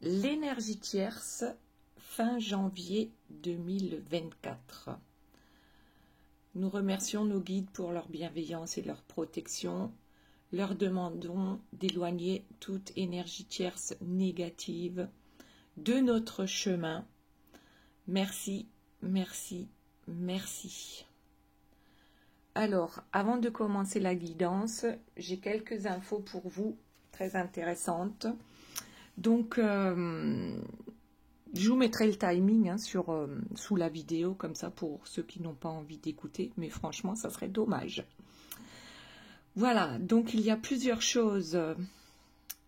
L'énergie tierce, fin janvier 2024. Nous remercions nos guides pour leur bienveillance et leur protection. Leur demandons d'éloigner toute énergie tierce négative de notre chemin. Merci, merci, merci. Alors, avant de commencer la guidance, j'ai quelques infos pour vous, très intéressantes. Donc, je vous mettrai le timing sous la vidéo, comme ça pour ceux qui n'ont pas envie d'écouter, mais franchement, ça serait dommage. Voilà, donc il y a plusieurs choses.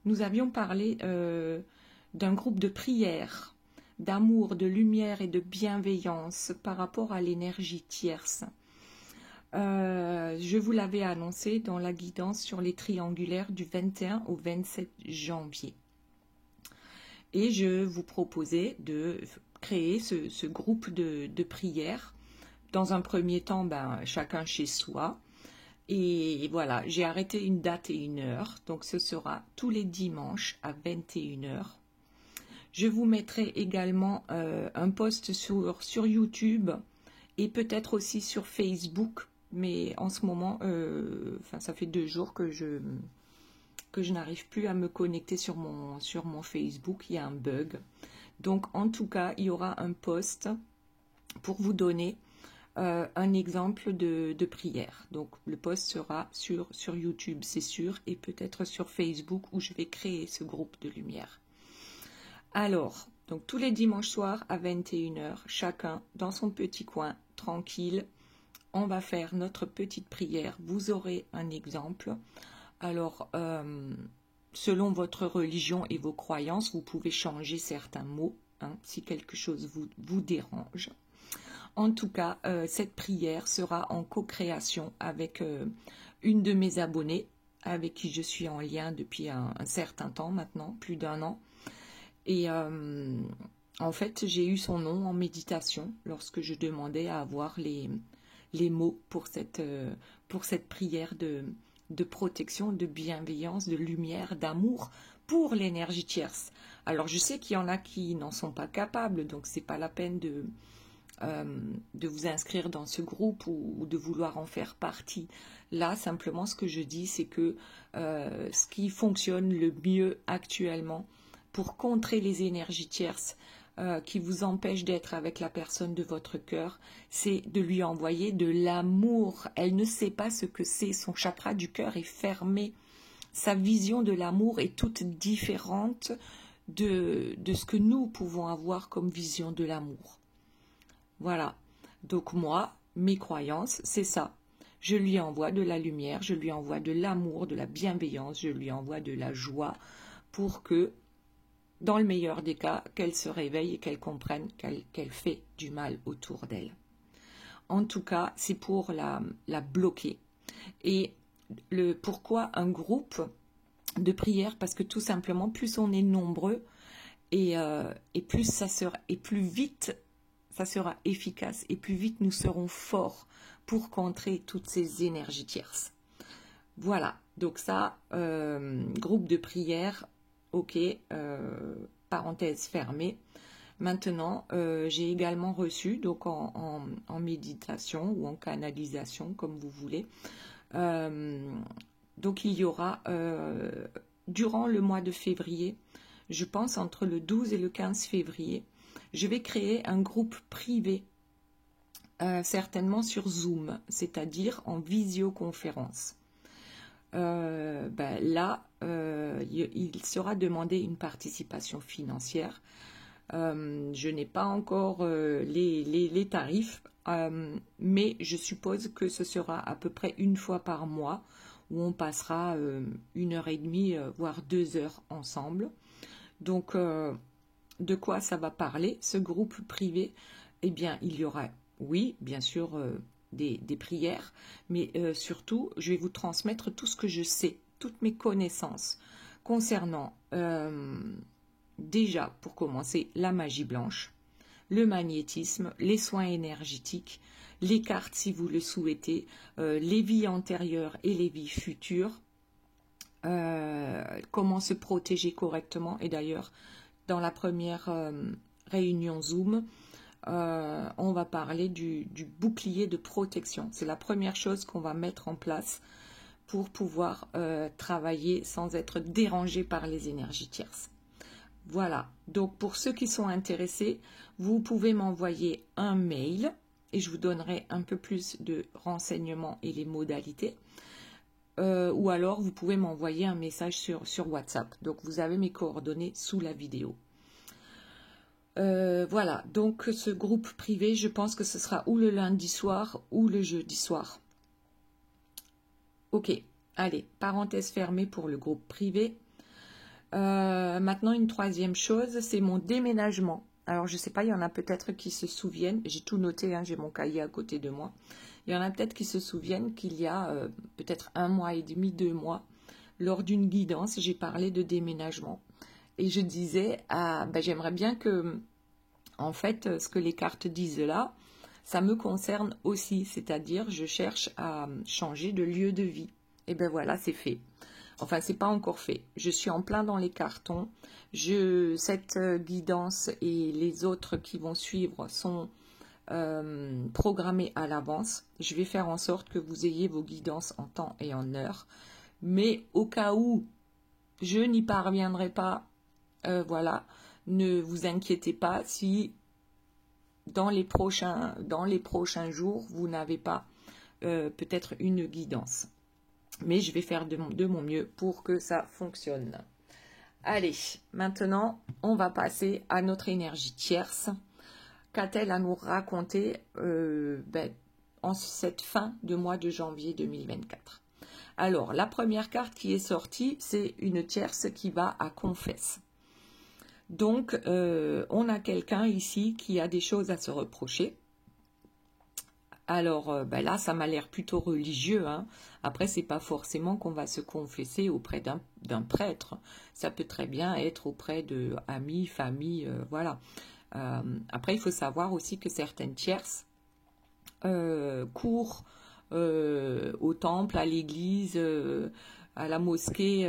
Nous avions parlé d'un groupe de prière, d'amour, de lumière et de bienveillance par rapport à l'énergie tierce. Je vous l'avais annoncé dans la guidance sur les triangulaires du 21 au 27 janvier. Et je vous proposais de créer ce groupe de prière. Dans un premier temps, chacun chez soi. Et voilà, j'ai arrêté une date et une heure. Donc ce sera tous les dimanches à 21 h. Je vous mettrai également un post sur YouTube et peut-être aussi sur Facebook. Mais en ce moment, ça fait 2 jours que je n'arrive plus à me connecter sur mon Facebook, il y a un bug. Donc en tout cas, il y aura un post pour vous donner un exemple de prière. Donc le post sera sur YouTube, c'est sûr, et peut-être sur Facebook où je vais créer ce groupe de lumière. Alors, donc tous les dimanches soirs à 21 h, chacun dans son petit coin, tranquille, on va faire notre petite prière. Vous aurez un exemple. Alors, selon votre religion et vos croyances, vous pouvez changer certains mots, si quelque chose vous dérange. En tout cas, cette prière sera en co-création avec une de mes abonnées, avec qui je suis en lien depuis un certain temps maintenant, plus d'1 an. Et en fait, j'ai eu son nom en méditation lorsque je demandais à avoir les mots pour cette prière de protection, de bienveillance, de lumière, d'amour pour l'énergie tierce. Alors je sais qu'il y en a qui n'en sont pas capables, donc c'est pas la peine de vous inscrire dans ce groupe ou de vouloir en faire partie. Là, simplement, ce que je dis, c'est que ce qui fonctionne le mieux actuellement pour contrer les énergies tierces qui vous empêchent d'être avec la personne de votre cœur, c'est de lui envoyer de l'amour. Elle ne sait pas ce que c'est, son chakra du cœur est fermé. Sa vision de l'amour est toute différente de ce que nous pouvons avoir comme vision de l'amour. Voilà, donc moi, mes croyances, c'est ça. Je lui envoie de la lumière, je lui envoie de l'amour, de la bienveillance, je lui envoie de la joie pour que, dans le meilleur des cas, qu'elle se réveille et qu'elle comprenne qu'elle fait du mal autour d'elle. En tout cas, c'est pour la bloquer. Et pourquoi un groupe de prière? Parce que tout simplement, plus on est nombreux et plus ça sera, et plus vite ça sera efficace et plus vite nous serons forts pour contrer toutes ces énergies tierces. Voilà, donc ça, groupe de prière, ok, parenthèse fermée. Maintenant, j'ai également reçu, donc en méditation ou en canalisation, comme vous voulez. Donc il y aura, durant le mois de février, je pense entre le 12 et le 15 février, je vais créer un groupe privé, certainement sur Zoom, c'est-à-dire en visioconférence. Là, il sera demandé une participation financière. Je n'ai pas encore les tarifs, mais je suppose que ce sera à peu près 1 fois par mois où on passera 1h30, voire 2 heures ensemble. Donc, de quoi ça va parler, ce groupe privé? Eh bien, il y aura, oui, bien sûr, des prières, mais surtout, je vais vous transmettre tout ce que je sais, toutes mes connaissances concernant, déjà, pour commencer, la magie blanche, le magnétisme, les soins énergétiques, les cartes si vous le souhaitez, les vies antérieures et les vies futures, comment se protéger correctement. Et d'ailleurs, dans la première réunion Zoom, on va parler du bouclier de protection. C'est la première chose qu'on va mettre en place pour pouvoir travailler sans être dérangé par les énergies tierces. Voilà, donc pour ceux qui sont intéressés, vous pouvez m'envoyer un mail et je vous donnerai un peu plus de renseignements et les modalités. Ou alors vous pouvez m'envoyer un message sur WhatsApp. Donc vous avez mes coordonnées sous la vidéo. Voilà, donc ce groupe privé, je pense que ce sera ou le lundi soir ou le jeudi soir. Ok, allez, parenthèse fermée pour le groupe privé. Maintenant, une troisième chose, c'est mon déménagement. Alors, je ne sais pas, il y en a peut-être qui se souviennent, j'ai tout noté, hein, j'ai mon cahier à côté de moi. Il y en a peut-être qui se souviennent qu'il y a peut-être 1 mois et demi, 2 mois, lors d'une guidance, j'ai parlé de déménagement. Et je disais, j'aimerais bien que, en fait, ce que les cartes disent là, ça me concerne aussi, c'est-à-dire je cherche à changer de lieu de vie. Et bien voilà, c'est fait. Enfin, c'est pas encore fait. Je suis en plein dans les cartons. Cette guidance et les autres qui vont suivre sont programmées à l'avance. Je vais faire en sorte que vous ayez vos guidances en temps et en heure. Mais au cas où je n'y parviendrai pas, voilà, ne vous inquiétez pas si dans les prochains jours, vous n'avez pas peut-être une guidance. Mais je vais faire de mon mieux pour que ça fonctionne. Allez, maintenant, on va passer à notre énergie tierce. Qu'a-t-elle à nous raconter en cette fin de mois de janvier 2024? Alors, la première carte qui est sortie, c'est une tierce qui va à confesse. Donc, on a quelqu'un ici qui a des choses à se reprocher. Alors là, ça m'a l'air plutôt religieux. Hein. Après, c'est pas forcément qu'on va se confesser auprès d'un prêtre. Ça peut très bien être auprès de amis, famille, voilà. Après, il faut savoir aussi que certaines tierces courent au temple, à l'église, à la mosquée,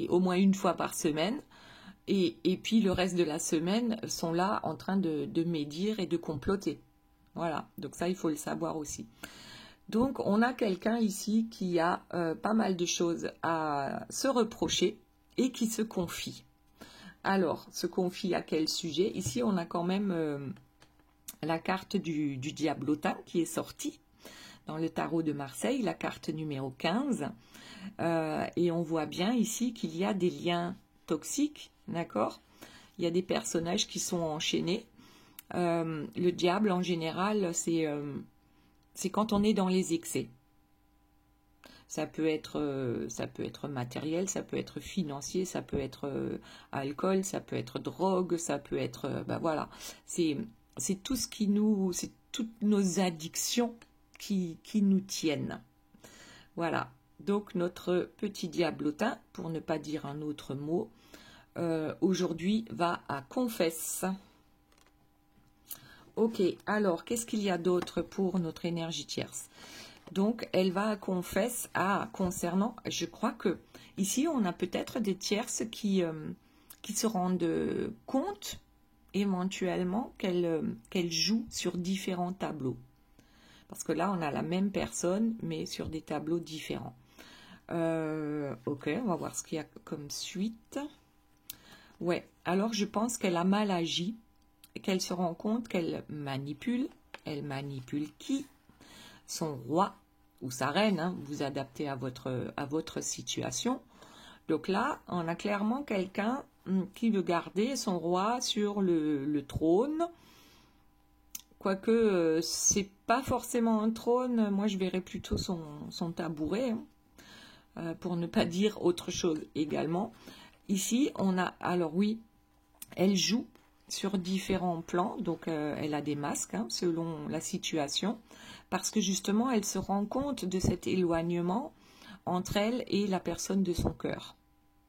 au moins une fois par semaine. Et puis le reste de la semaine sont là en train de médire et de comploter. Voilà, donc ça, il faut le savoir aussi. Donc, on a quelqu'un ici qui a pas mal de choses à se reprocher et qui se confie. Alors, se confie à quel sujet? Ici, on a quand même la carte du diablotin qui est sortie dans le tarot de Marseille, la carte numéro 15. Et on voit bien ici qu'il y a des liens toxiques, d'accord? Il y a des personnages qui sont enchaînés. Le diable, en général, c'est quand on est dans les excès. Ça peut être matériel, ça peut être financier, ça peut être alcool, ça peut être drogue, ça peut être... voilà, c'est tout ce qui nous... C'est toutes nos addictions qui nous tiennent. Voilà, donc notre petit diablotin, pour ne pas dire un autre mot, aujourd'hui va à confesse. Ok, alors, qu'est-ce qu'il y a d'autre pour notre énergie tierce? Donc, elle va à confesse concernant, je crois que ici, on a peut-être des tierces qui se rendent compte éventuellement qu'elles jouent sur différents tableaux. Parce que là, on a la même personne, mais sur des tableaux différents. Ok, on va voir ce qu'il y a comme suite. Ouais, alors je pense qu'elle a mal agi. Qu'elle se rend compte qu'elle manipule. Elle manipule qui? Son roi ou sa reine, hein, vous adaptez à votre situation. Donc là, on a clairement quelqu'un qui veut garder son roi sur le trône. Quoique, c'est pas forcément un trône, moi je verrais plutôt son tabouret, hein, pour ne pas dire autre chose également. Ici, on a, alors oui, elle joue sur différents plans, donc elle a des masques hein, selon la situation, parce que justement elle se rend compte de cet éloignement entre elle et la personne de son cœur,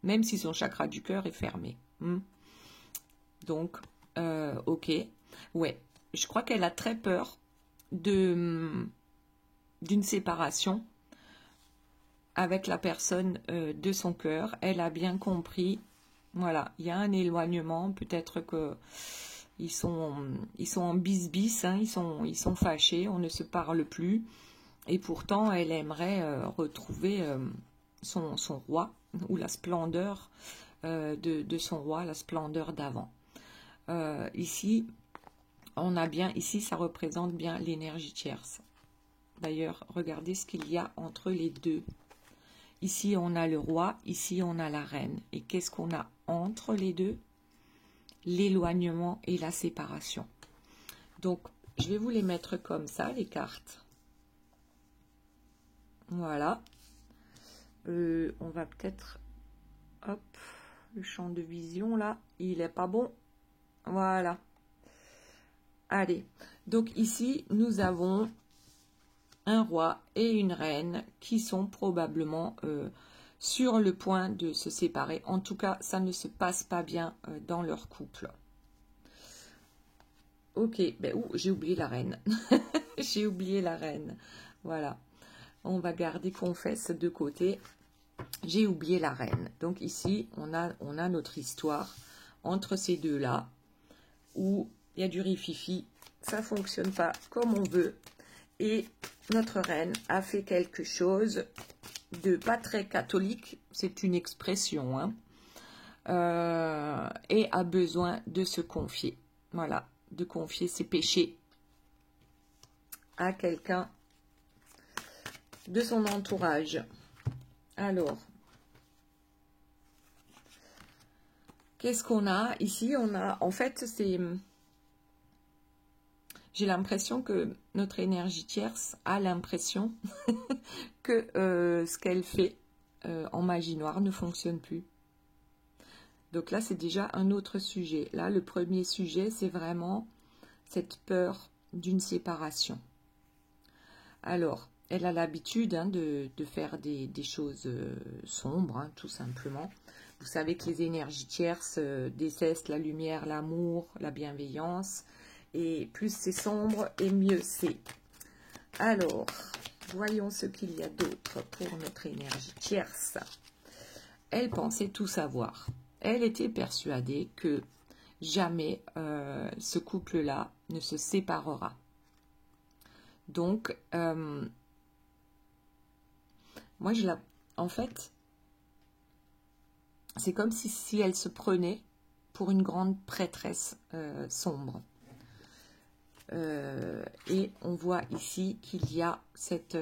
même si son chakra du cœur est fermé. Donc, ok, ouais, je crois qu'elle a très peur d'une séparation avec la personne de son cœur. Elle a bien compris Voilà, il y a un éloignement, peut-être que ils sont en bis-bis, hein, ils sont fâchés, on ne se parle plus. Et pourtant, elle aimerait retrouver son roi, ou la splendeur de son roi, la splendeur d'avant. Ici, on a bien, ici, ça représente bien l'énergie tierce. D'ailleurs, regardez ce qu'il y a entre les deux. Ici, on a le roi, ici, on a la reine. Et qu'est-ce qu'on a entre les deux? L'éloignement et la séparation. Donc, je vais vous les mettre comme ça, les cartes. Voilà. On va peut-être... Hop, le champ de vision, là, il est pas bon. Voilà. Allez. Donc, ici, nous avons un roi et une reine qui sont probablement sur le point de se séparer. En tout cas, ça ne se passe pas bien dans leur couple. Ok, ben, j'ai oublié la reine. J'ai oublié la reine. Voilà. On va garder confesse de côté. J'ai oublié la reine. Donc ici, on a notre histoire entre ces deux-là, où il y a du rififi. Ça ne fonctionne pas comme on veut. Et notre reine a fait quelque chose de pas très catholique, c'est une expression, hein, et a besoin de se confier. Voilà, de confier ses péchés à quelqu'un de son entourage. Alors, qu'est-ce qu'on a ici? On a, en fait, c'est... J'ai l'impression que notre énergie tierce a l'impression que ce qu'elle fait en magie noire ne fonctionne plus. Donc là, c'est déjà un autre sujet. Là, le premier sujet, c'est vraiment cette peur d'une séparation. Alors, elle a l'habitude hein, de faire des choses sombres, hein, tout simplement. Vous savez que les énergies tierces détestent la lumière, l'amour, la bienveillance. Et plus c'est sombre, et mieux c'est. Alors, voyons ce qu'il y a d'autre pour notre énergie tierce. Elle pensait tout savoir. Elle était persuadée que jamais ce couple-là ne se séparera. Donc, moi, en fait, c'est comme si elle se prenait pour une grande prêtresse sombre. Et on voit ici qu'il y a cet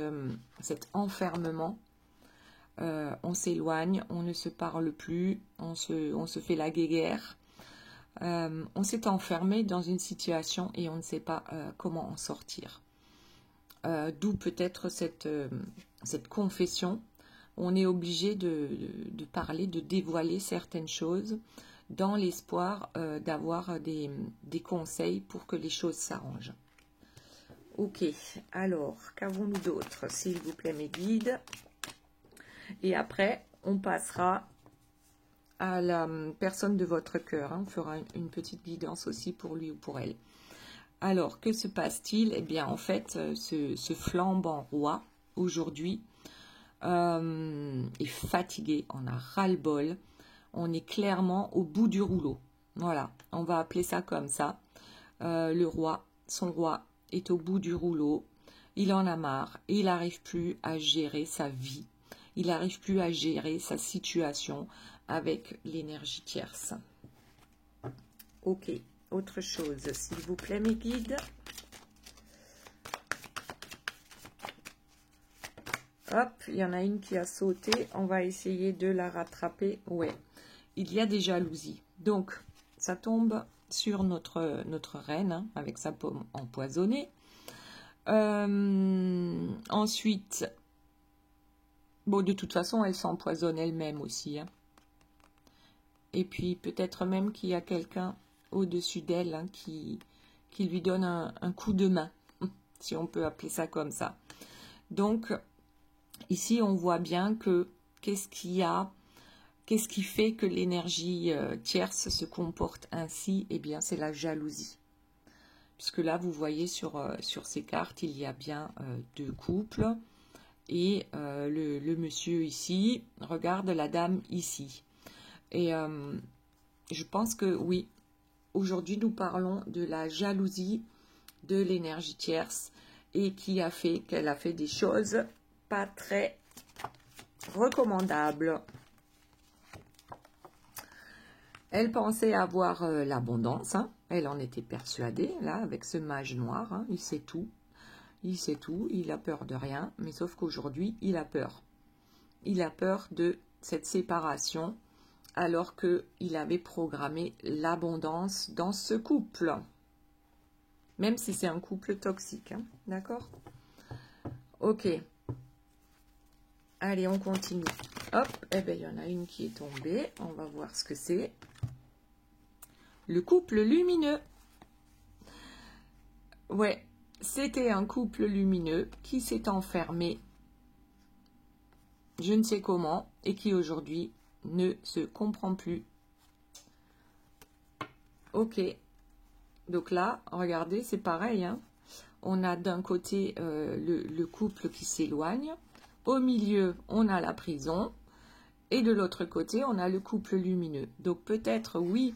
enfermement. On s'éloigne, on ne se parle plus, on se fait la guéguerre. On s'est enfermé dans une situation et on ne sait pas comment en sortir. D'où peut-être cette confession. On est obligé de parler, de dévoiler certaines choses dans l'espoir d'avoir des conseils pour que les choses s'arrangent. Ok, alors, qu'avons-nous d'autre, s'il vous plaît, mes guides? Et après, on passera à la personne de votre cœur. Hein. On fera une petite guidance aussi pour lui ou pour elle. Alors, que se passe-t-il? Eh bien, en fait, ce flambant roi, aujourd'hui, est fatigué, on a ras-le-bol. On est clairement au bout du rouleau. Voilà, on va appeler ça comme ça. Le roi, son roi, est au bout du rouleau. Il en a marre. Il n'arrive plus à gérer sa vie. Il n'arrive plus à gérer sa situation avec l'énergie tierce. Ok, autre chose, s'il vous plaît, mes guides. Hop, il y en a une qui a sauté. On va essayer de la rattraper. Ouais. Il y a des jalousies. Donc, ça tombe sur notre reine, hein, avec sa pomme empoisonnée. Ensuite, bon, de toute façon, elle s'empoisonne elle-même aussi. Hein. Et puis, peut-être même qu'il y a quelqu'un au-dessus d'elle hein, qui lui donne un coup de main, si on peut appeler ça comme ça. Donc, ici, on voit bien que qu'est-ce qui fait que l'énergie tierce se comporte ainsi? Eh bien, c'est la jalousie. Puisque là, vous voyez sur ces cartes, il y a bien deux couples. Et le monsieur ici regarde la dame ici. Et je pense que oui, aujourd'hui nous parlons de la jalousie de l'énergie tierce et qui a fait qu'elle a fait des choses pas très recommandables. Elle pensait avoir l'abondance, hein. Elle en était persuadée, là, avec ce mage noir, hein. Il sait tout, il a peur de rien, mais sauf qu'aujourd'hui, il a peur. Il a peur de cette séparation, alors qu'il avait programmé l'abondance dans ce couple. Même si c'est un couple toxique, hein. D'accord? Ok. Allez, on continue. Hop, eh bien, il y en a une qui est tombée. On va voir ce que c'est. Le couple lumineux. Ouais, c'était un couple lumineux qui s'est enfermé, je ne sais comment, et qui aujourd'hui ne se comprend plus. Ok. Donc là, regardez, c'est pareil, hein. On a d'un côté le couple qui s'éloigne. Au milieu, on a la prison. Et de l'autre côté, on a le couple lumineux. Donc peut-être, oui,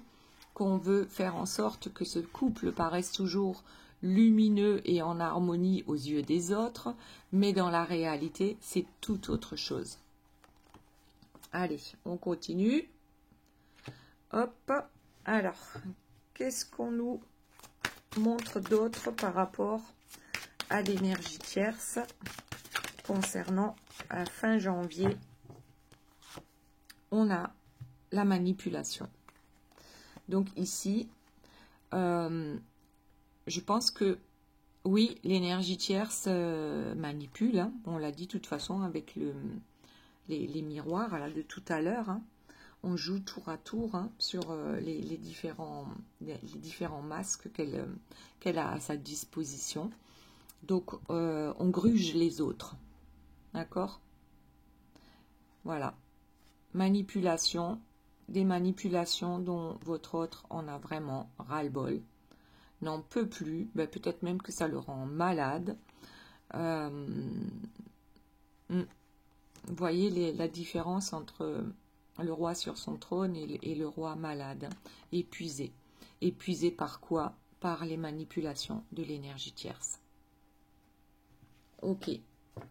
qu'on veut faire en sorte que ce couple paraisse toujours lumineux et en harmonie aux yeux des autres, mais dans la réalité, c'est tout autre chose. Allez, on continue. Hop. Alors, qu'est-ce qu'on nous montre d'autre par rapport à l'énergie tierce concernant à fin janvier? On a la manipulation. Donc ici, je pense que oui, l'énergie tierce manipule, hein. On l'a dit de toute façon avec les miroirs là, de tout à l'heure, hein. On joue tour à tour, hein, sur les différents masques qu'elle a à sa disposition. Donc on gruge les autres, d'accord? Voilà, manipulation. Des manipulations dont votre autre en a vraiment ras-le-bol, n'en peut plus, ben peut-être même que ça le rend malade. Vous voyez la différence entre le roi sur son trône et le roi malade, épuisé. Épuisé par quoi? Par les manipulations de l'énergie tierce. Ok,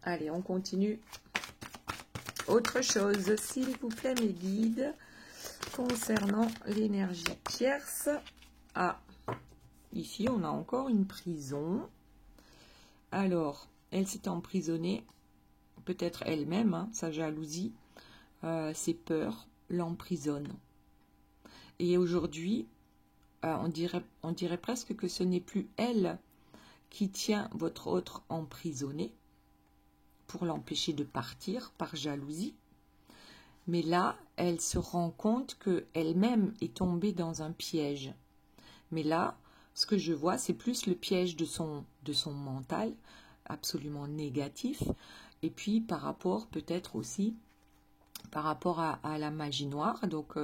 allez, on continue. Autre chose, s'il vous plaît, mes guides, concernant l'énergie tierce. Ah, ici, on a encore une prison. Alors, elle s'est emprisonnée, peut-être elle-même, hein, sa jalousie, ses peurs l'emprisonnent. Et aujourd'hui, on dirait presque que ce n'est plus elle qui tient votre autre emprisonné pour l'empêcher de partir par jalousie. Mais là, elle se rend compte qu'elle-même est tombée dans un piège. Mais là, ce que je vois, c'est plus le piège de son mental, absolument négatif. Et puis, par rapport, peut-être aussi, par rapport à la magie noire. Donc,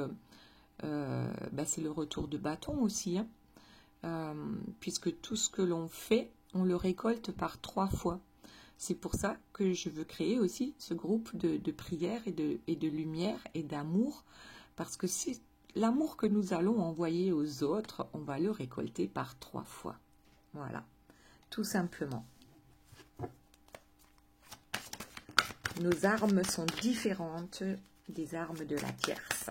c'est le retour de bâton aussi, hein. Puisque tout ce que l'on fait, on le récolte par 3 fois. C'est pour ça que je veux créer aussi ce groupe de prière et de lumière et d'amour, parce que c'est l'amour que nous allons envoyer aux autres, on va le récolter par 3 fois. Voilà, tout simplement. Nos armes sont différentes des armes de la tierce.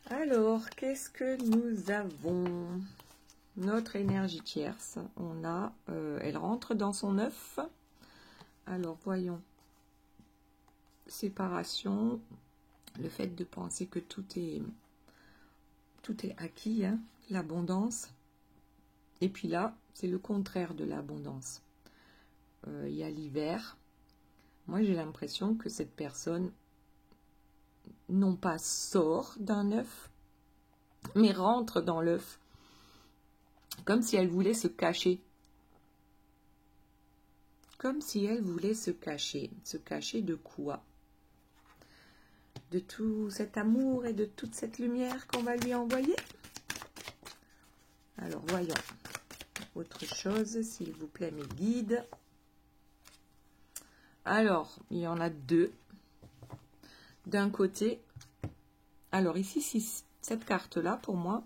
Alors, qu'est-ce que nous avons ? Notre énergie tierce, on a, elle rentre dans son œuf. Alors, voyons. Séparation, le fait de penser que tout est acquis, hein, l'abondance. Et puis là, c'est le contraire de l'abondance. Il y a l'hiver. Moi, j'ai l'impression que cette personne, non pas sort d'un œuf, mais rentre dans l'œuf. Comme si elle voulait se cacher. Comme si elle voulait se cacher. Se cacher de quoi? De tout cet amour et de toute cette lumière qu'on va lui envoyer? Alors, voyons. Autre chose, s'il vous plaît, mes guides. Alors, il y en a 2. D'un côté, Alors ici, cette carte-là, pour moi,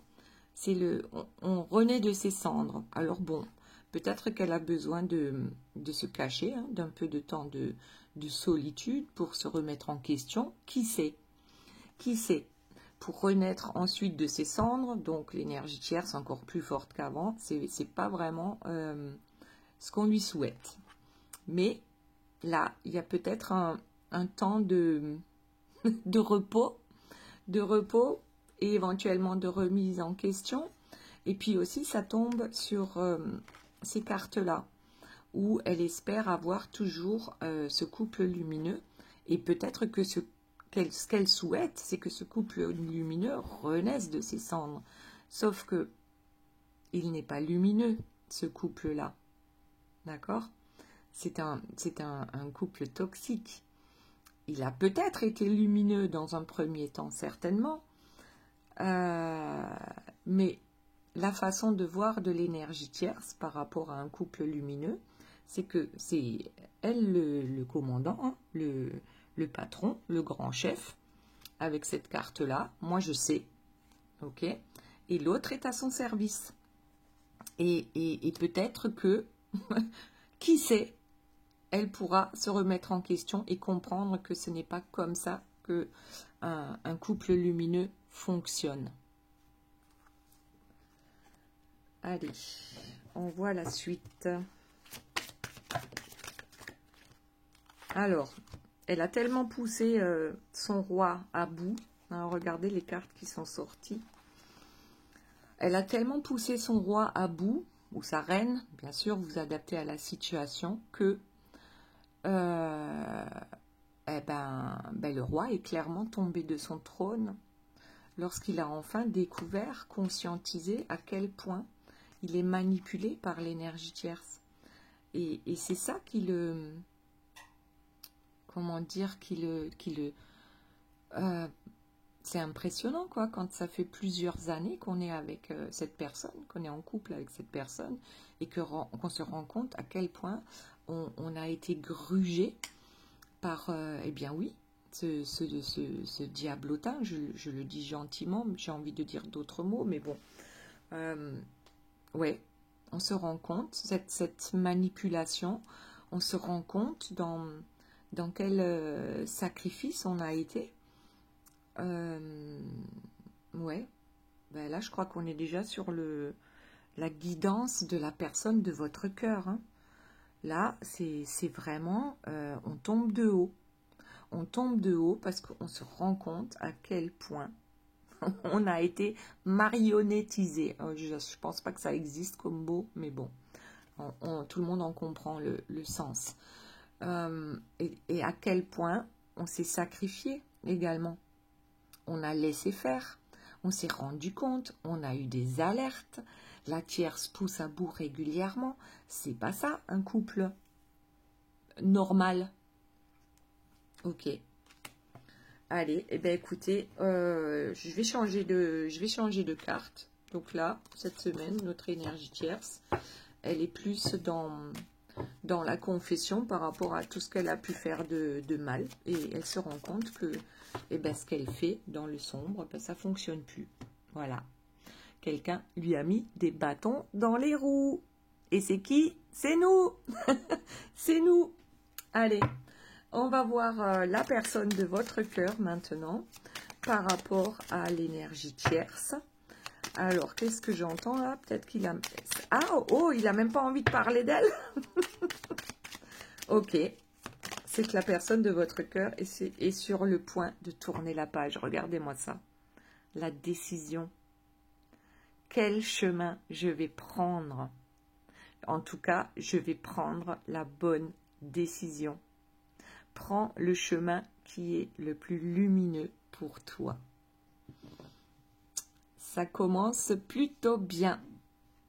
c'est on renaît de ses cendres. Alors bon, peut-être qu'elle a besoin de se cacher, hein, d'un peu de temps de solitude pour se remettre en question. Qui sait? Qui sait? Pour renaître ensuite de ses cendres, donc l'énergie tierce encore plus forte qu'avant, c'est pas vraiment ce qu'on lui souhaite. Mais là, il y a peut-être un temps de repos, et éventuellement de remise en question. Et puis aussi, ça tombe sur ces cartes-là, où elle espère avoir toujours ce couple lumineux. Et peut-être que ce qu'elle souhaite, c'est que ce couple lumineux renaisse de ses cendres. Sauf que il n'est pas lumineux, ce couple-là. D'accord? C'est un couple toxique. Il a peut-être été lumineux dans un premier temps, certainement. Mais la façon de voir de l'énergie tierce par rapport à un couple lumineux, c'est que c'est elle le commandant, hein, le patron, le grand chef, avec cette carte-là. Moi, je sais, ok? Et l'autre est à son service. Et peut-être que, qui sait, elle pourra se remettre en question et comprendre que ce n'est pas comme ça que un couple lumineux fonctionne. Allez, on voit la suite. Alors, elle a tellement poussé son roi à bout. Hein, regardez les cartes qui sont sorties. Elle a tellement poussé son roi à bout, ou sa reine, bien sûr, vous adaptez à la situation, que le roi est clairement tombé de son trône lorsqu'il a enfin découvert, conscientisé à quel point il est manipulé par l'énergie tierce. Et c'est ça qui le... Comment dire, c'est impressionnant, quoi, quand ça fait plusieurs années qu'on est avec cette personne, qu'on est en couple avec cette personne, et qu'on se rend compte à quel point on a été grugé par, eh bien oui, ce diablotin, je le dis gentiment, j'ai envie de dire d'autres mots, mais bon, ouais, on se rend compte, cette manipulation, on se rend compte dans quel sacrifice on a été. Ouais, ben là je crois qu'on est déjà sur la guidance de la personne de votre cœur, hein. Là, c'est vraiment, on tombe de haut. On tombe de haut parce qu'on se rend compte à quel point on a été marionnettisé. Je ne pense pas que ça existe comme mot, mais bon, tout le monde en comprend le sens. Et à quel point on s'est sacrifié également. On a laissé faire, on s'est rendu compte, on a eu des alertes, la tierce pousse à bout régulièrement. C'est pas ça, un couple normal. Ok. Allez, eh bien écoutez, je vais changer de carte. Donc là, cette semaine, notre énergie tierce, elle est plus dans la confession par rapport à tout ce qu'elle a pu faire de mal. Et elle se rend compte que ce qu'elle fait dans le sombre, ça ne fonctionne plus. Voilà. Quelqu'un lui a mis des bâtons dans les roues. Et c'est qui? C'est nous. C'est nous. Allez, on va voir la personne de votre cœur maintenant par rapport à l'énergie tierce. Alors, qu'est-ce que j'entends là? Peut-être qu'il a... Ah, oh, il n'a même pas envie de parler d'elle. Ok. C'est que la personne de votre cœur est sur le point de tourner la page. Regardez-moi ça. La décision. Quel chemin je vais prendre? En tout cas, je vais prendre la bonne décision. Prends le chemin qui est le plus lumineux pour toi. Ça commence plutôt bien.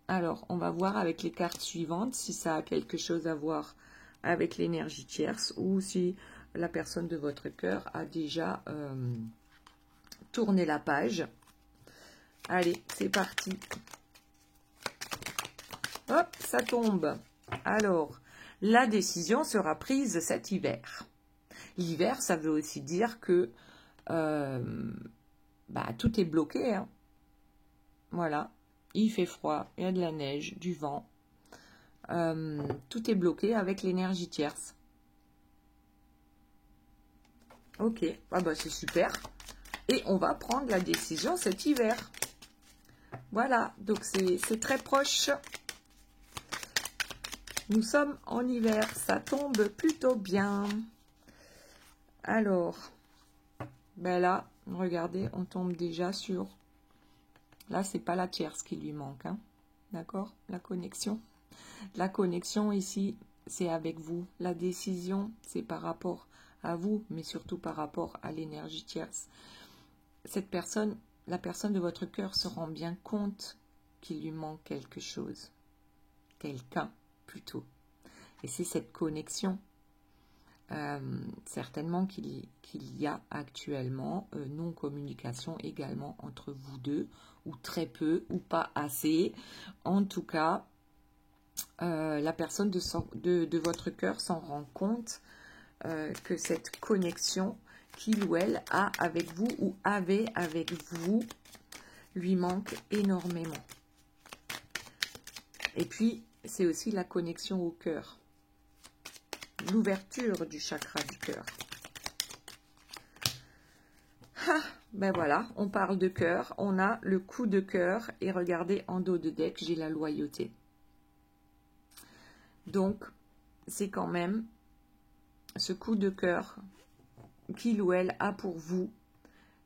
Alors, on va voir avec les cartes suivantes si ça a quelque chose à voir avec l'énergie tierce ou si la personne de votre cœur a déjà tourné la page. Allez, c'est parti. Hop, ça tombe. Alors, la décision sera prise cet hiver. L'hiver, ça veut aussi dire que bah, tout est bloqué, hein. Voilà, il fait froid, il y a de la neige, du vent. Tout est bloqué avec l'énergie tierce. Ok, ah bah c'est super. Et on va prendre la décision cet hiver. Voilà, donc c'est très proche. Nous sommes en hiver, ça tombe plutôt bien. Alors, ben là, regardez, on tombe déjà sur... Là, c'est pas la tierce qui lui manque, hein. D'accord? La connexion. La connexion ici, c'est avec vous. La décision, c'est par rapport à vous, mais surtout par rapport à l'énergie tierce. Cette personne, la personne de votre cœur se rend bien compte qu'il lui manque quelque chose. Quelqu'un, plutôt. Et c'est cette connexion, certainement qu'il y a actuellement non-communication également entre vous deux, ou très peu, ou pas assez. En tout cas, la personne de votre cœur s'en rend compte que cette connexion qu'il ou elle a avec vous ou avait avec vous lui manque énormément. Et puis, c'est aussi la connexion au cœur. L'ouverture du chakra du cœur. Ah, ben voilà, on parle de cœur, on a le coup de cœur et regardez en dos de deck, j'ai la loyauté. Donc, c'est quand même ce coup de cœur qu'il ou elle a pour vous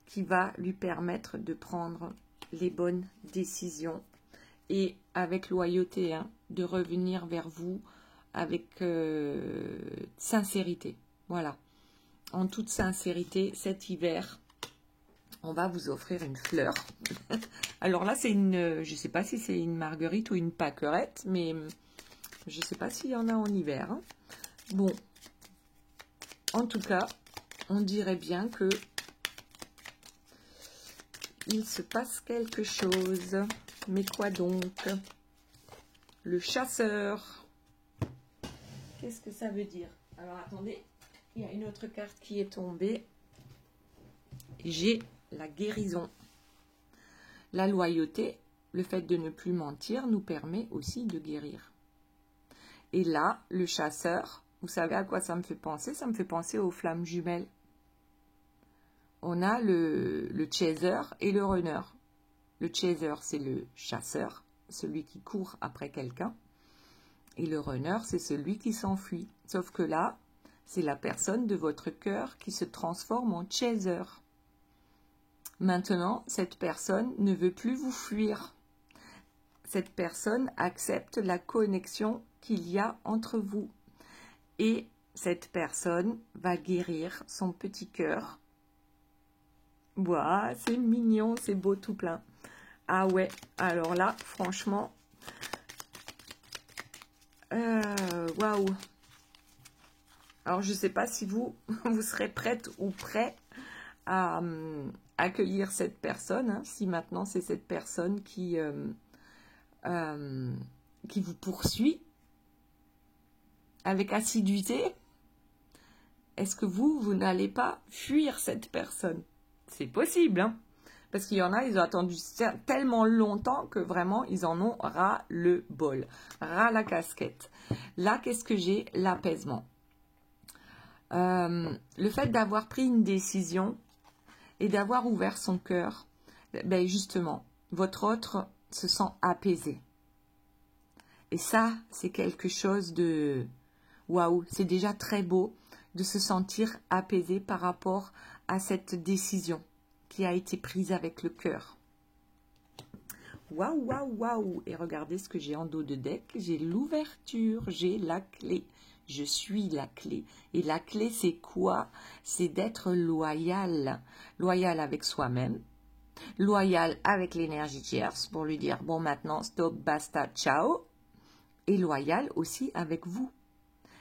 qui va lui permettre de prendre les bonnes décisions et avec loyauté, hein, de revenir vers vous avec sincérité. Voilà. En toute sincérité, cet hiver, on va vous offrir une fleur. Alors là, c'est une, je ne sais pas si c'est une marguerite ou une pâquerette, mais je ne sais pas s'il y en a en hiver, hein. Bon, en tout cas, on dirait bien que il se passe quelque chose. Mais quoi donc? Le chasseur. Qu'est-ce que ça veut dire? Alors attendez, il y a une autre carte qui est tombée. J'ai la guérison. La loyauté, le fait de ne plus mentir, nous permet aussi de guérir. Et là, le chasseur, vous savez à quoi ça me fait penser? Ça me fait penser aux flammes jumelles. On a le chaser et le runner. Le chaser, c'est le chasseur, celui qui court après quelqu'un. Et le runner, c'est celui qui s'enfuit. Sauf que là, c'est la personne de votre cœur qui se transforme en chaser. Maintenant, cette personne ne veut plus vous fuir. Cette personne accepte la connexion qu'il y a entre vous. Et cette personne va guérir son petit cœur. Waouh, c'est mignon, c'est beau tout plein. Ah ouais, alors là, franchement, waouh. Alors, je ne sais pas si vous serez prête ou prêt à accueillir cette personne, hein, si maintenant c'est cette personne qui vous poursuit avec assiduité. Est-ce que vous n'allez pas fuir cette personne? C'est possible, hein, parce qu'il y en a, ils ont attendu tellement longtemps que vraiment, ils en ont ras le bol, ras la casquette. Là, qu'est-ce que j'ai? L'apaisement. Le fait d'avoir pris une décision et d'avoir ouvert son cœur, ben justement, votre autre se sent apaisé. Et ça, c'est quelque chose de... Waouh, c'est déjà très beau de se sentir apaisé par rapport à cette décision qui a été prise avec le cœur. Waouh, waouh, waouh. Et regardez ce que j'ai en dos de deck. J'ai l'ouverture, j'ai la clé. Je suis la clé. Et la clé, c'est quoi? C'est d'être loyal. Loyal avec soi-même. Loyal avec l'énergie tierce pour lui dire, bon, maintenant, stop, basta, ciao. Et loyal aussi avec vous.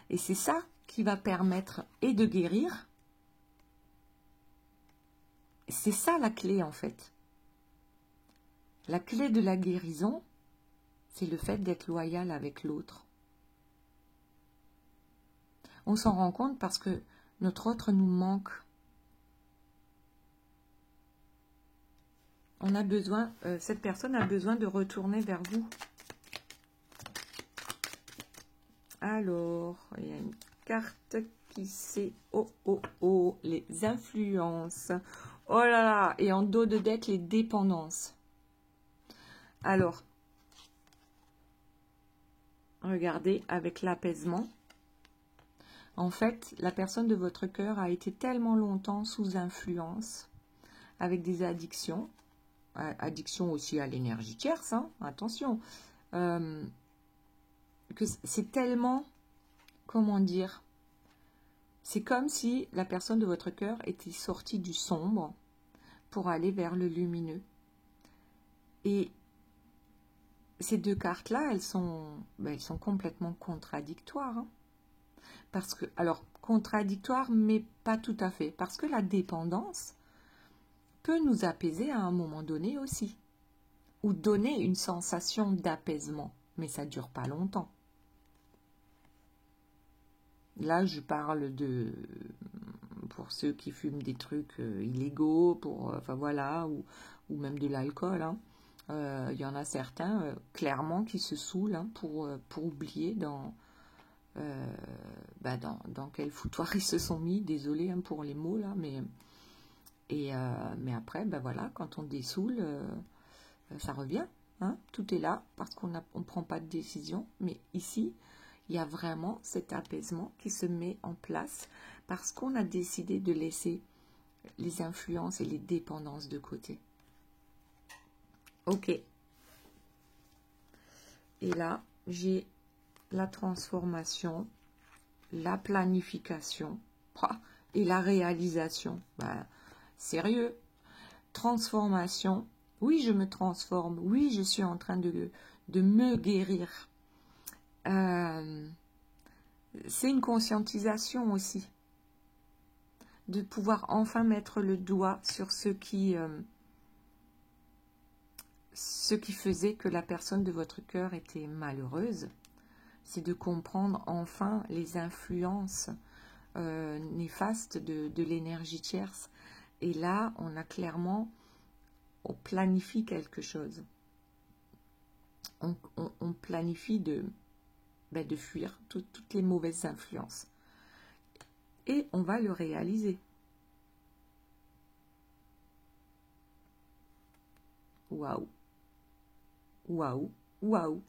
Et c'est ça qui va permettre et de guérir. C'est ça la clé en fait. La clé de la guérison, c'est le fait d'être loyal avec l'autre. On s'en rend compte parce que notre autre nous manque. On a besoin, cette personne a besoin de retourner vers vous. Alors, il y a une carte qui c'est... Oh, oh, oh, les influences. Oh là là, et en dos de deck, les dépendances. Alors, regardez, avec l'apaisement. En fait, la personne de votre cœur a été tellement longtemps sous influence, avec des addictions. Addiction aussi à l'énergie tierce, hein, attention. Que c'est tellement... Comment dire? C'est comme si la personne de votre cœur était sortie du sombre pour aller vers le lumineux. Et ces deux cartes-là, elles sont complètement contradictoires. Hein. Parce que, alors, contradictoires, mais pas tout à fait. Parce que la dépendance peut nous apaiser à un moment donné aussi. Ou donner une sensation d'apaisement. Mais ça ne dure pas longtemps. Là, je parle de... Pour ceux qui fument des trucs illégaux, enfin voilà, ou même de l'alcool, hein. Il y en a certains, clairement, qui se saoulent hein, pour oublier dans quel foutoir ils se sont mis. Désolé hein, pour les mots, là, mais après, voilà, quand on dessoule, ça revient. Hein, tout est là, parce qu'on ne prend pas de décision. Mais ici, il y a vraiment cet apaisement qui se met en place, parce qu'on a décidé de laisser les influences et les dépendances de côté. Ok. Et là, j'ai la transformation, la planification et la réalisation. Sérieux. Transformation. Oui, je me transforme. Oui, je suis en train de me guérir. C'est une conscientisation aussi. De pouvoir enfin mettre le doigt sur ce qui faisait que la personne de votre cœur était malheureuse, c'est de comprendre enfin les influences néfastes de l'énergie tierce. Et là, on a clairement, on planifie quelque chose. On planifie de fuir toutes les mauvaises influences. Et on va le réaliser. Waouh! Waouh, waouh.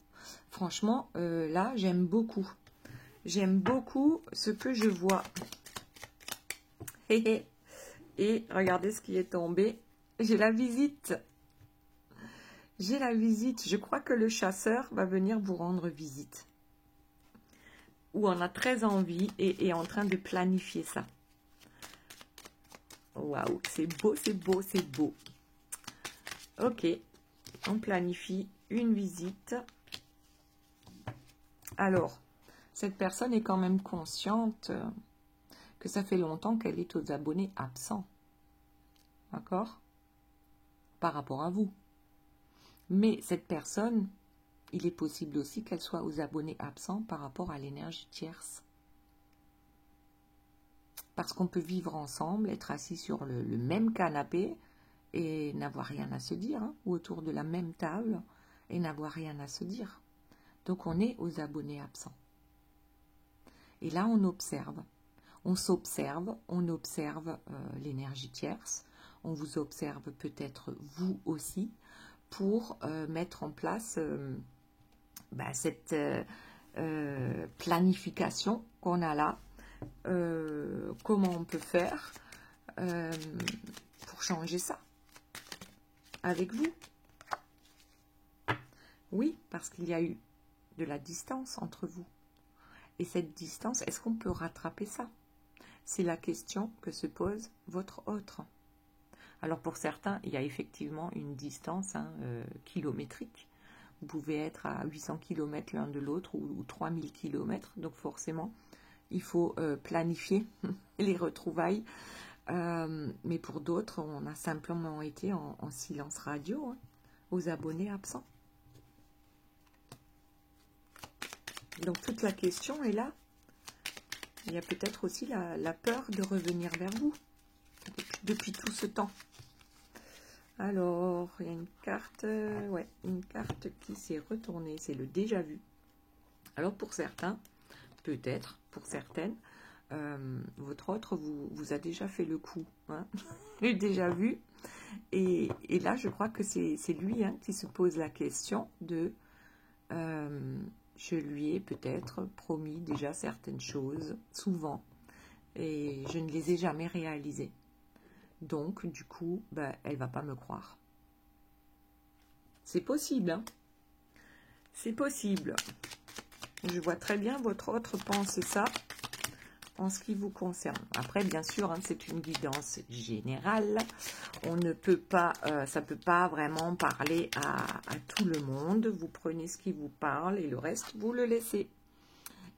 Franchement, là, j'aime beaucoup. J'aime beaucoup ce que je vois. Et regardez ce qui est tombé. J'ai la visite. J'ai la visite. Je crois que le chasseur va venir vous rendre visite. Ou on a très envie et est en train de planifier ça. Waouh, c'est beau, c'est beau, c'est beau. Ok, on planifie une visite. Alors, cette personne est quand même consciente que ça fait longtemps qu'elle est aux abonnés absents. D'accord? Par rapport à vous. Mais cette personne, il est possible aussi qu'elle soit aux abonnés absents par rapport à l'énergie tierce. Parce qu'on peut vivre ensemble, être assis sur le même canapé et n'avoir rien à se dire, hein, ou autour de la même table et n'avoir rien à se dire. Donc on est aux abonnés absents. Et là on observe. On s'observe, on observe l'énergie tierce. On vous observe peut-être vous aussi pour mettre en place cette planification qu'on a là. Comment on peut faire pour changer ça avec vous. Oui, parce qu'il y a eu de la distance entre vous. Et cette distance, est-ce qu'on peut rattraper ça? C'est la question que se pose votre autre. Alors pour certains, il y a effectivement une distance kilométrique. Vous pouvez être à 800 km l'un de l'autre ou 3000 km. Donc forcément, il faut planifier les retrouvailles. Mais pour d'autres, on a simplement été en silence radio, hein, aux abonnés absents. Donc toute la question est là. Il y a peut-être aussi la peur de revenir vers vous depuis tout ce temps. Alors, il y a une carte, ouais, une carte qui s'est retournée, c'est le déjà vu. Alors, pour certains, peut-être, pour certaines, votre autre vous a déjà fait le coup, hein, déjà vu. Et là, je crois que c'est lui hein, qui se pose la question de je lui ai peut-être promis déjà certaines choses, souvent, et je ne les ai jamais réalisées. Donc, du coup, ben, elle ne va pas me croire. C'est possible, hein. C'est possible. Je vois très bien votre autre penser ça en ce qui vous concerne. Après, bien sûr, hein, c'est une guidance générale. On ne peut pas, ça ne peut pas vraiment parler à tout le monde. Vous prenez ce qui vous parle et le reste, vous le laissez.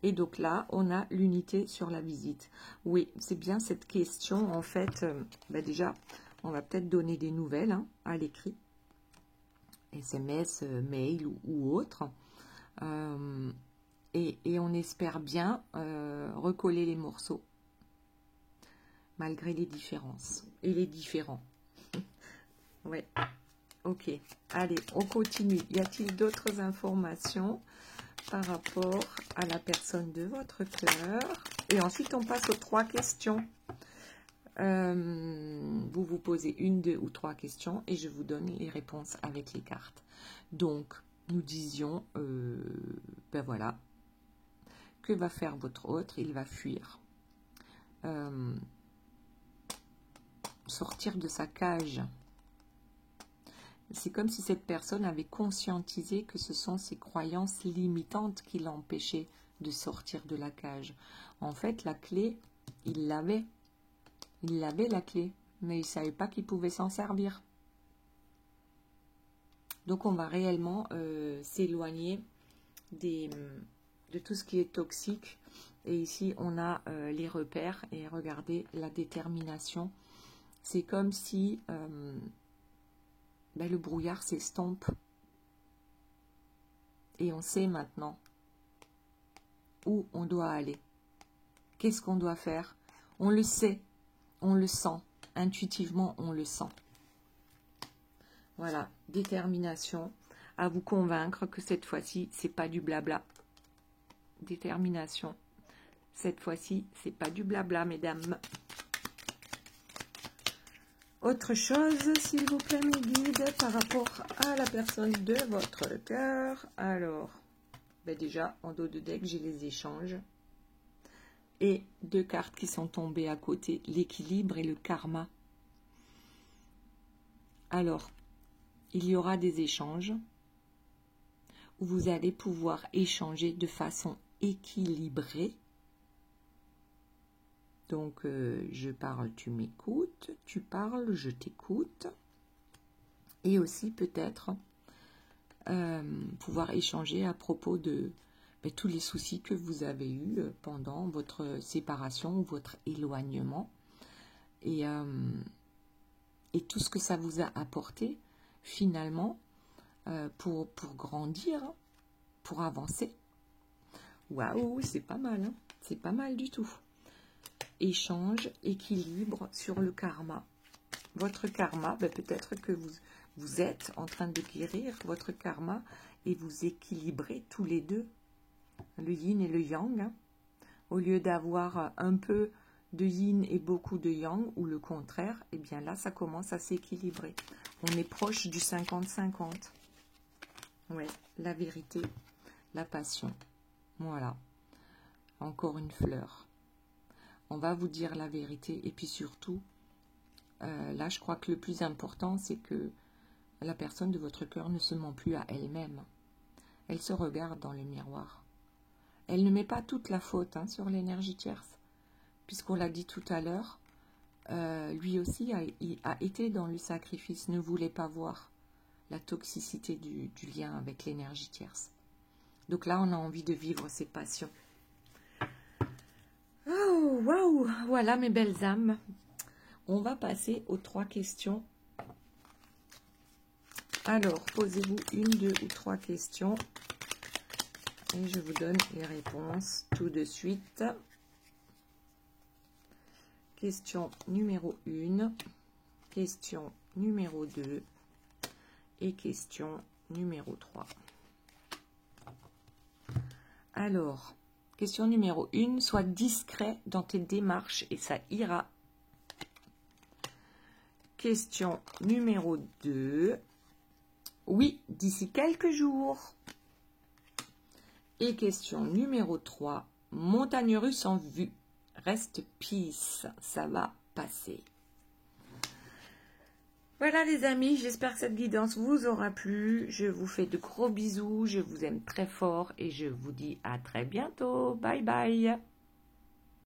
Et donc là, on a l'unité sur la visite. Oui, c'est bien cette question. En fait, bah déjà, on va peut-être donner des nouvelles hein, à l'écrit. SMS, mail ou autre. Et on espère bien recoller les morceaux. Malgré les différences. Et les différents. Ouais. Ok. Allez, on continue. Y a-t-il d'autres informations par rapport à la personne de votre cœur? Et ensuite, on passe aux 3 questions. Vous vous posez 1, 2 ou 3 questions et je vous donne les réponses avec les cartes. Donc, nous disions, ben voilà, que va faire votre autre? Il va fuir. Sortir de sa cage. C'est comme si cette personne avait conscientisé que ce sont ses croyances limitantes qui l'empêchaient de sortir de la cage. En fait, la clé, il l'avait. Il avait la clé, mais il ne savait pas qu'il pouvait s'en servir. Donc, on va réellement s'éloigner de tout ce qui est toxique. Et ici, on a les repères. Et regardez la détermination. C'est comme si ben, le brouillard s'estompe. Et on sait maintenant où on doit aller. Qu'est-ce qu'on doit faire? On le sait, on le sent. Intuitivement, on le sent. Voilà, détermination à vous convaincre que cette fois-ci, c'est pas du blabla. Détermination. Cette fois-ci, c'est pas du blabla, mesdames. Autre chose, s'il vous plaît, mes guides, par rapport à la personne de votre cœur. Alors, ben déjà, en dos de deck, j'ai les échanges. Et 2 cartes qui sont tombées à côté, l'équilibre et le karma. Alors, il y aura des échanges où vous allez pouvoir échanger de façon équilibrée. Donc, je parle, tu m'écoutes, tu parles, je t'écoute. Et aussi peut-être pouvoir échanger à propos de tous les soucis que vous avez eus pendant votre séparation ou votre éloignement. Et tout ce que ça vous a apporté finalement pour grandir, pour avancer. Waouh, c'est pas mal, hein, c'est pas mal du tout. Échange, équilibre sur le karma. Votre karma, ben peut-être que vous êtes en train de guérir votre karma et vous équilibrez tous les deux, le yin et le yang. Hein. Au lieu d'avoir un peu de yin et beaucoup de yang, ou le contraire, et bien là, ça commence à s'équilibrer. On est proche du 50-50. Ouais, la vérité, la passion. Voilà. Encore une fleur. On va vous dire la vérité. Et puis surtout, là, je crois que le plus important, c'est que la personne de votre cœur ne se ment plus à elle-même. Elle se regarde dans le miroir. Elle ne met pas toute la faute hein, sur l'énergie tierce. Puisqu'on l'a dit tout à l'heure, lui aussi a été dans le sacrifice, ne voulait pas voir la toxicité du lien avec l'énergie tierce. Donc là, on a envie de vivre ses passions. Oh, waouh! Voilà mes belles âmes. On va passer aux 3 questions. Alors, posez-vous 1, 2 ou 3 questions. Et je vous donne les réponses tout de suite. Question numéro 1. Question numéro 2. Et question numéro 3. Alors, question numéro 1, sois discret dans tes démarches et ça ira. Question numéro 2, oui, d'ici quelques jours. Et question numéro 3, montagne russe en vue, reste peace, ça va passer. Voilà les amis, j'espère que cette guidance vous aura plu. Je vous fais de gros bisous, je vous aime très fort et je vous dis à très bientôt. Bye bye.